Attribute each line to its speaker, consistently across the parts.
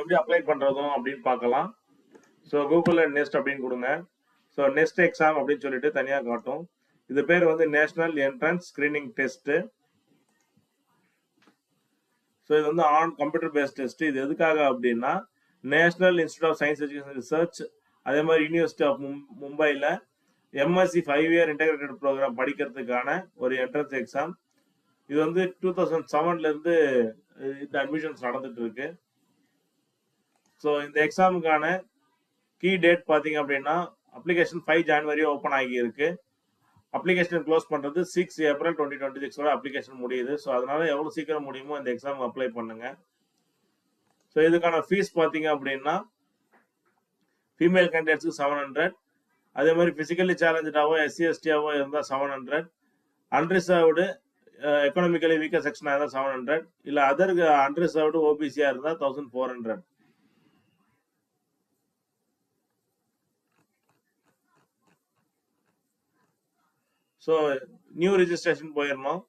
Speaker 1: எப்படி அப்ளை பண்றதும் அப்படின்னு பார்க்கலாம். ஸோ கூகுளில் நெஸ்ட் அப்படின்னு கொடுங்க. ஸோ நெஸ்ட் எக்ஸாம் அப்படின்னு சொல்லிட்டு தனியாக காட்டும். இது பேர் வந்து national entrance screening test. So இது வந்து கம்ப்யூட்டர் பேஸ்ட் டெஸ்ட். இது எதுக்காக அப்படின்னா national institute of science education research, அதே மாதிரி யூனிவர்சிட்டி ஆஃப் மும்பையில் எம்எஸ்சி 5 இயர் இன்டெகிரேட்டட் ப்ரோக்ராம் படிக்கிறதுக்கான ஒரு என்ட்ரன்ஸ் எக்ஸாம். இது வந்து 2007 இருந்து இந்த அட்மிஷன்ஸ் நடந்துட்டு இருக்கு. ஸோ இந்த எக்ஸாமுக்கான கீ டேட் பார்த்தீங்க அப்படின்னா அப்ளிகேஷன் 5 ஜனவரி ஓப்பன் ஆகி இருக்கு. அப்ளிகேஷன் க்ளோஸ் பண்ணுறது 6 ஏப்ரல் 2026 அப்ளிகேஷன் முடியுது. ஸோ அதனால எவ்வளோ சீக்கிரம் முடியுமோ இந்த எக்ஸாம் அப்ளை பண்ணுங்க. ஸோ இதுக்கான ஃபீஸ் பார்த்தீங்க அப்படின்னா ஃபீமேல் கேண்டிடேட்ஸுக்கு 700, அதே மாதிரி பிசிக்கலி சேலஞ்சாவோ SC/STஆவோ இருந்தால் 700, அன்ரிசர்வ்டு எக்கனாமிக்கலி வீக்கர் செக்ஷனாக இருந்தால் 700, இல்லை அதர் அன்ரிசர்வ்டு OBCயாக இருந்தால் 1400. ஸோ நியூ ரிஜிஸ்ட்ரேஷன் போயிடணும்.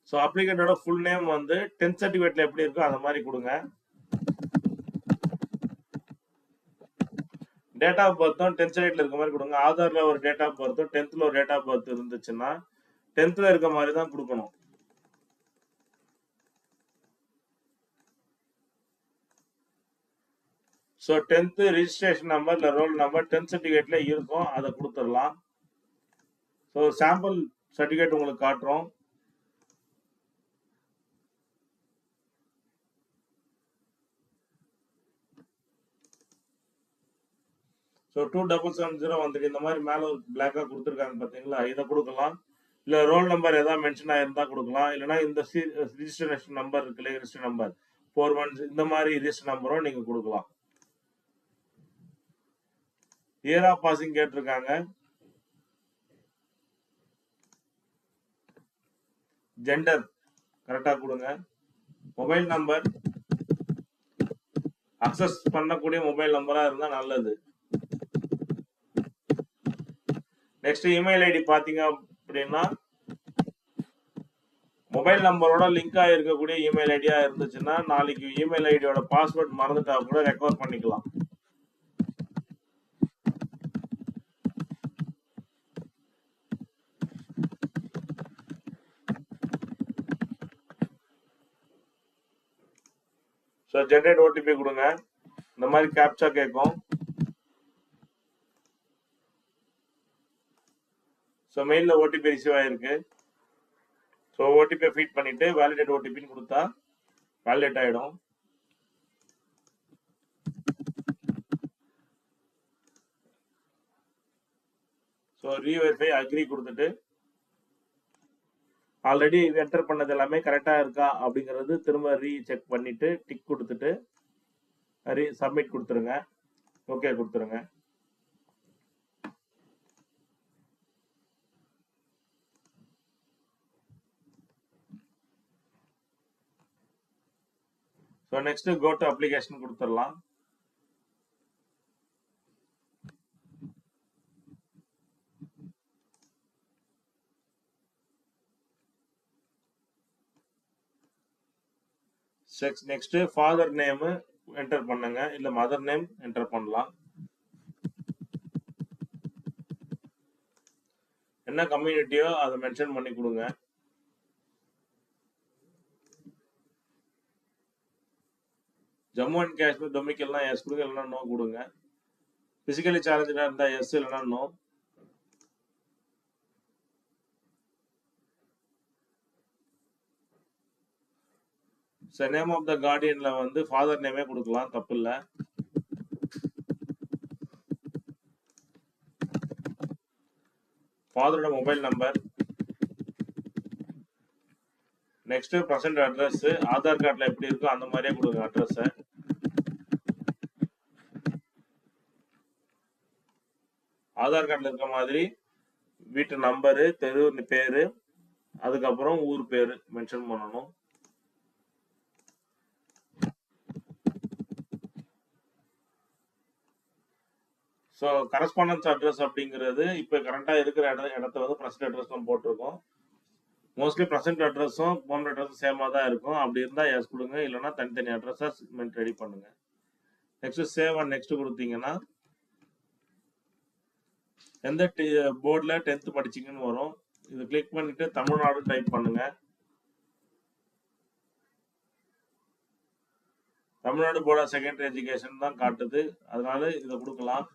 Speaker 1: ஸோ அப்ளிகேட்டோட ஃபுல் நேம் வந்து 10th சர்டிஃபிகேட்ல எப்படி இருக்கோ அந்த மாதிரி கொடுங்க. டேட் ஆஃப் பர்த்தும் 10th சர்டிஃபிகேட்ல இருக்க மாதிரி கொடுங்க. ஆதார்ல ஒரு டேட் ஆஃப் பர்த்தும் 10th ஒரு டேட் ஆஃப் பர்த் இருந்துச்சுன்னா 10th இருக்க மாதிரி தான் கொடுக்கணும். ஸோ 10th ரிஜிஸ்ட்ரேஷன் நம்பர் இல்லை ரோல் நம்பர் 10th சர்டிஃபிகேட்ல இருக்கும், அதை கொடுத்துடலாம். ஸோ சாம்பிள் சர்டிஃபிகேட் உங்களுக்கு காட்டுறோம். ஸோ 2770 வந்துட்டு இந்த மாதிரி மேலே ஒரு பிளாக்காக கொடுத்துருக்காங்க பார்த்தீங்களா, இதை கொடுக்கலாம். இல்லை ரோல் நம்பர் எதாவது மென்ஷன் ஆயிருந்தா கொடுக்கலாம். இல்லைனா இந்த ரிஜிஸ்ட்ரேஷன் நம்பர் இருக்குல்ல, ரிஜிஸ்டர் நம்பர் 41 இந்த மாதிரி ரிஜிஸ்டர் நம்பரும் நீங்கள் கொடுக்கலாம். இயர் ஆஃப் பாசிங் கேட்டிருக்காங்க. ஜெண்டர் கரெக்டாக கொடுங்க. மொபைல் நம்பர் அக்சஸ் பண்ணக்கூடிய மொபைல் நம்பராக இருந்தால் நல்லது. நெக்ஸ்ட் இமெயில் ஐடி பார்த்தீங்க அப்படின்னா மொபைல் நம்பரோட லிங்க் ஆகிருக்கக்கூடிய இமெயில் ஐடியா இருந்துச்சுன்னா நாளைக்கு இமெயில் ஐடியோட பாஸ்வேர்ட் மறந்துட்டா கூட ரெக்கவர் பண்ணிக்கலாம். ஸோ ஜென்ரேட் ஓடிபி கொடுங்க. இந்த மாதிரி கேப்சா கேட்கும். ஸோ மெயிலில் ஓடிபி ரிசீவ் ஆகிருக்கு. ஸோ ஓடிபியை ஃபீட் பண்ணிட்டு வேலிடேட் ஓடிபின்னு கொடுத்தா வேலிடேட் ஆகிடும். ஸோ ரீவெரிஃபை அக்ரி கொடுத்துட்டு ஆல்ரெடி என்டர் பண்ணது எல்லாமே கரெக்டாக இருக்கா அப்படிங்கிறது திரும்ப ரீசெக் பண்ணிட்டு டிக் கொடுத்துட்டு சப்மிட் கொடுத்துருங்க. ஓகே கொடுத்துருங்க. So next go to application கொடுத்துடலாம். நெக்ஸ்ட் ஃபாதர் நேம் என்டர் பண்ணுங்க, இல்ல மதர் நேம் என்டர் பண்ணலாம். என்ன கம்யூனிட்டியோ அதை மென்ஷன் பண்ணி கொடுங்க. ஜம்மு அண்ட் காஷ்மீர் டொமிக்கல்னா எஸ் கொடுங்க, இல்லைன்னா நோ கொடுங்க. பிசிக்கலி சேலஞ்சா இருந்தா எஸ், இல்லைன்னா நோ. நேம் ஆஃப் த கார்டியன்ல வந்து ஃபாதர் நேமே கொடுக்கலாம், தப்பு இல்ல. ஃபாதரோட mobile number. Next present address, Aadhaar கார்டுல எப்படி இருக்கோ அந்த மாதிரியே கொடுங்க அட்ரஸ். ஆதார் கார்டுல இருக்க மாதிரி வீட்டு நம்பரு, தெரு பேரு, அதுக்கப்புறம் ஊர் பேரு மென்ஷன் பண்ணணும். ஸோ கரஸ்பாண்டன்ஸ் அட்ரஸ் அப்படிங்கிறது இப்போ கரண்டாக இருக்கிற இடத்த வந்து ப்ரெசென்ட் அட்ரஸ் நம்ம போட்டிருக்கோம். மோஸ்ட்லி ப்ரெசென்ட் அட்ரஸும் பர்மனன்ட் அட்ரஸும் சேமாக தான் இருக்கும். அப்படி இருந்தால் எஸ் கொடுங்க, இல்லைன்னா தனித்தனி அட்ரஸாக ரெடி பண்ணுங்க. நெக்ஸ்ட் சேவ் அண்ட் நெக்ஸ்ட் கொடுத்தீங்கன்னா எந்த போர்டில் 10th படிச்சிங்கன்னு வரும். இது கிளிக் பண்ணிட்டு தமிழ்நாடு டைப் பண்ணுங்க. Tamil Nadu board of secondary education தான் காட்டுது, அதனால இதை கொடுக்கலாம்.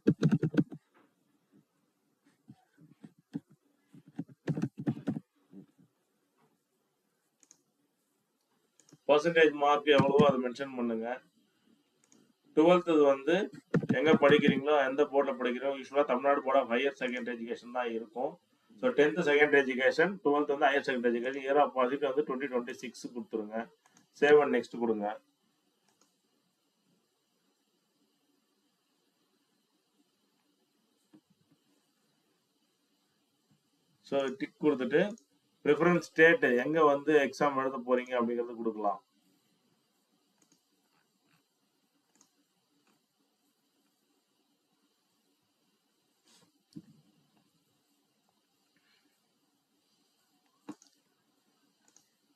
Speaker 1: பர்சன்டேஜ் மார்க் எவ்வளவோ அதை மென்ஷன் பண்ணுங்க. 12th வந்து எங்க படிக்கிறீங்களோ, எந்த போர்டில் படிக்கிறோம், யூஸ்வலாக Tamil Nadu board of higher secondary education தான் இருக்கும். So 10th secondary education, 12th வந்து higher secondary education, year of passed வந்து 2026 கொடுத்துருங்க. சேவ் அண்ட் நெக்ஸ்ட் கொடுங்க. ஸோ டிக் கொடுத்துட்டு ப்ரிஃபரன்ஸ் ஸ்டேட் எங்க வந்து எக்ஸாம் எழுத போறீங்க அப்படிங்கிறது கொடுக்கலாம்.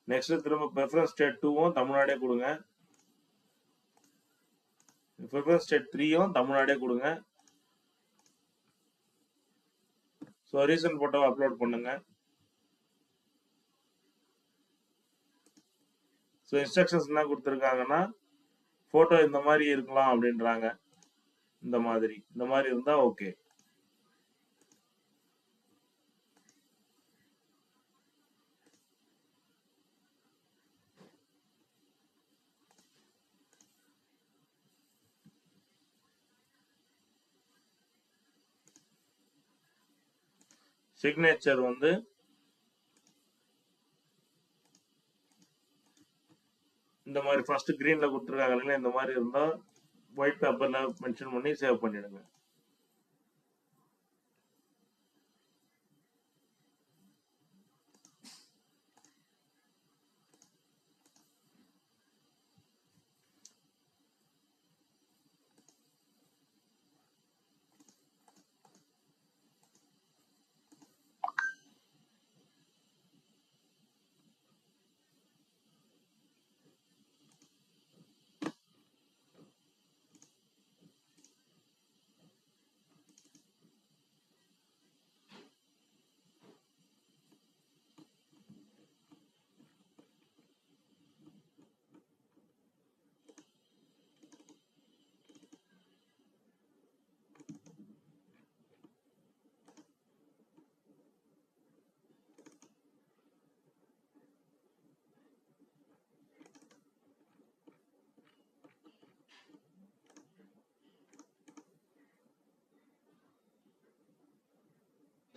Speaker 1: நெக்ஸ்ட் திரும்ப ப்ரிஃபரன்ஸ் ஸ்டேட் 2வும் தமிழ்நாடே கொடுங்க. ப்ரிஃபரன்ஸ் ஸ்டேட் 3யும் தமிழ்நாடே கொடுங்க. ஸோ ரீசன்ட் போட்டோவை அப்லோட் பண்ணுங்க. ஸோ இன்ஸ்ட்ரக்ஷன்ஸ் என்ன கொடுத்துருக்காங்கன்னா, ஃபோட்டோ இந்த மாதிரி இருக்கலாம் அப்படின்றாங்க. இந்த மாதிரி இருந்தால் ஓகே. சிக்னேச்சர் வந்து இந்த மாதிரி ஃபர்ஸ்ட் கிரீன்ல கொடுத்துருக்காங்க இல்லைங்களா, இந்த மாதிரி இருந்தால் ஒயிட் பேப்பர்ல மென்ஷன் பண்ணி சேவ் பண்ணிடுங்க.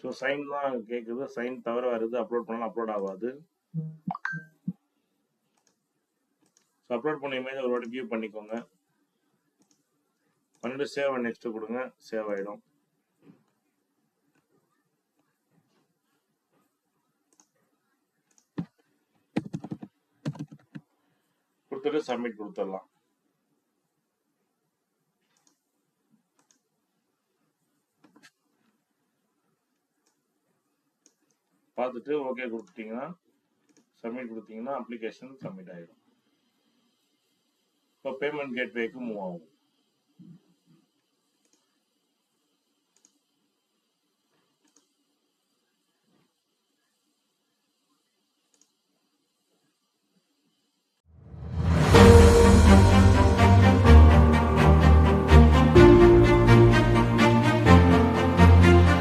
Speaker 1: ஸோ சைன் தான் கேட்குது, சைன் தவிர வருது, அப்லோட் பண்ணாலும் அப்லோட் ஆகாது. ஸோ அப்லோட் பண்ண இமேஜ் ஒரு வாட்டி வியூ பண்ணிக்கோங்க. பண்ணிட்டு சேவ் அண்ட் நெக்ஸ்ட் கொடுங்க. சேவ் ஆகிடும். கொடுத்துட்டு சப்மிட் கொடுத்துடலாம். பார்த்துட்டு ஓகே கொடுத்துட்டீங்கன்னா, சப்மிட் கொடுத்தீங்கன்னா அப்ளிகேஷன் சப்மிட் ஆகிடும். இப்போ பேமெண்ட் கேட்வேக்கு மூவ் ஆகும்.